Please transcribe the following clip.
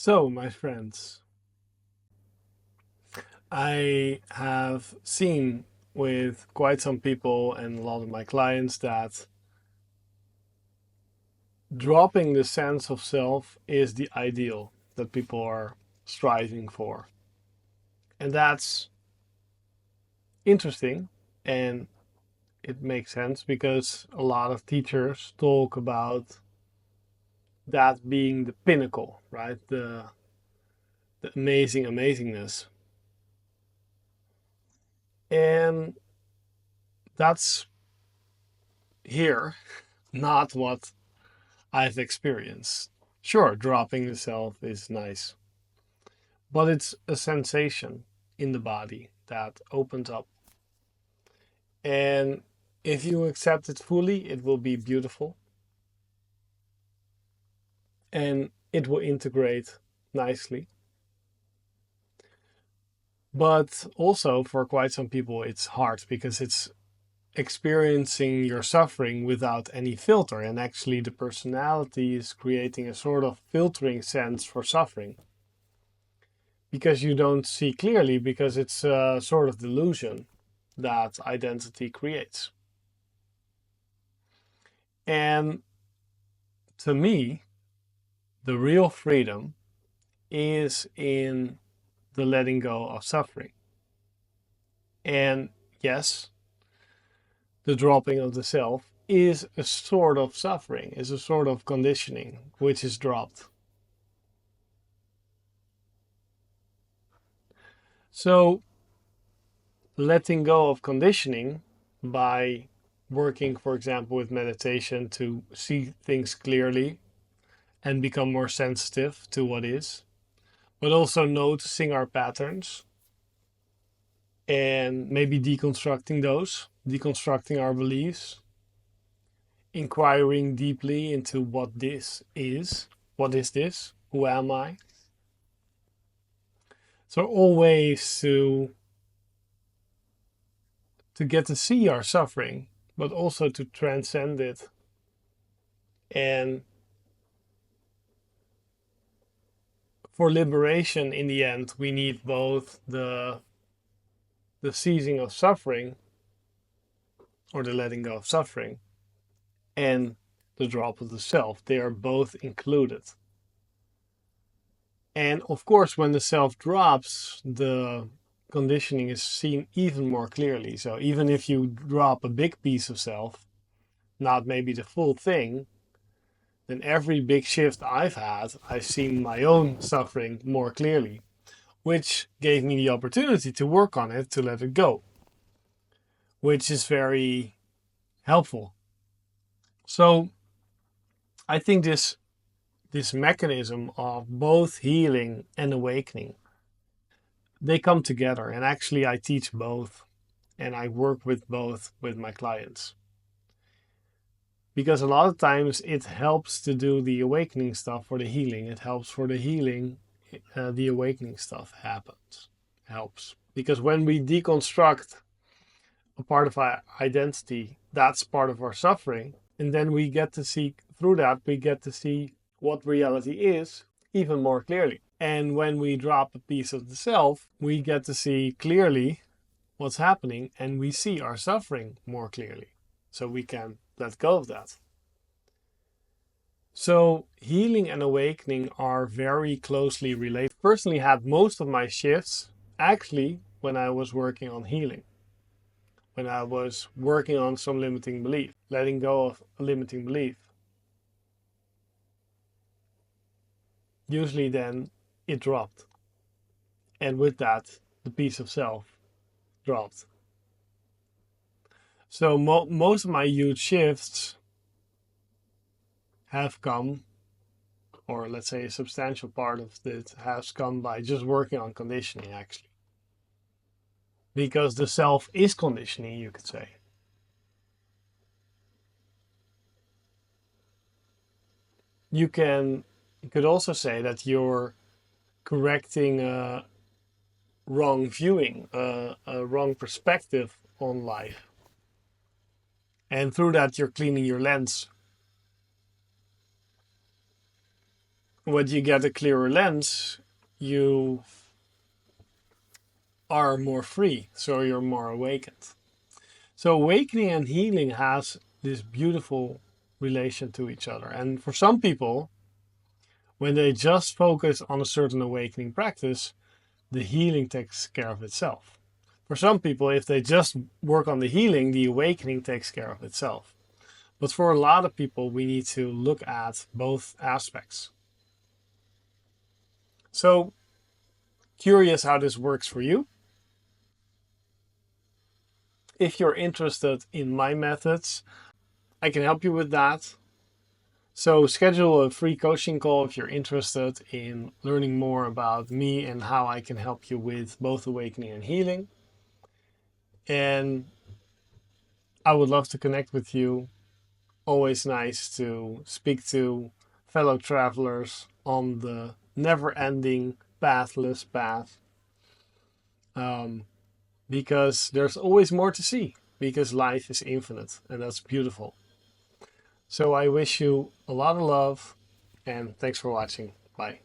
So, my friends, I have seen with quite some people and a lot of my clients that dropping the sense of self is the ideal that people are striving for. And that's interesting and it makes sense because a lot of teachers talk about that being the pinnacle, right? The amazing amazingness. And that's here not what I've experienced. Sure, dropping the self is nice, but it's a sensation in the body that opens up. And if you accept it fully, it will be beautiful and it will integrate nicely. But also, for quite some people, it's hard because it's experiencing your suffering without any filter. And actually, the personality is creating a sort of filtering sense for suffering because you don't see clearly, because it's a sort of delusion that identity creates. And to me, the real freedom is in the letting go of suffering. And yes, the dropping of the self is a sort of suffering, is a sort of conditioning which is dropped. So, letting go of conditioning by working, for example, with meditation to see things clearly and become more sensitive to what is, but also noticing our patterns and maybe deconstructing those, deconstructing our beliefs, inquiring deeply into what this is. What is this? Who am I? So always to get to see our suffering, but also to transcend it. And for liberation in the end, we need both the ceasing of suffering or the letting go of suffering and the drop of the self. They are both included. And of course, when the self drops, the conditioning is seen even more clearly. So even if you drop a big piece of self, not maybe the full thing, then every big shift I've had, I've seen my own suffering more clearly, which gave me the opportunity to work on it, to let it go, which is very helpful. So I think this mechanism of both healing and awakening, they come together. And actually I teach both and I work with both with my clients. Because a lot of times it helps to do the awakening stuff for the healing. It helps for the healing, the awakening stuff helps. Because when we deconstruct a part of our identity, that's part of our suffering. And then we get to see, through that, we get to see what reality is even more clearly. And when we drop a piece of the self, we get to see clearly what's happening and we see our suffering more clearly. So we can let go of that. So healing and awakening are very closely related. I personally had most of my shifts actually when I was working on healing. When I was working on some limiting belief, letting go of a limiting belief. Usually then it dropped. And with that, the piece of self dropped. So most of my huge shifts have come, or let's say a substantial part of it has come by just working on conditioning actually. Because the self is conditioning, you could say. You could also say that you're correcting a wrong viewing, a wrong perspective on life. And through that, you're cleaning your lens. when you get a clearer lens, you are more free, so you're more awakened. So awakening and healing has this beautiful relation to each other. And for some people, when they just focus on a certain awakening practice, the healing takes care of itself. For some people, if they just work on the healing, the awakening takes care of itself. But for a lot of people, we need to look at both aspects. So, curious how this works for you. If you're interested in my methods, I can help you with that. So schedule a free coaching call if you're interested in learning more about me and how I can help you with both awakening and healing. And I would love to connect with you. Always nice to speak to fellow travelers on the never-ending pathless path. Because there's always more to see, because life is infinite, and that's beautiful. So I wish you a lot of love, and thanks for watching. Bye.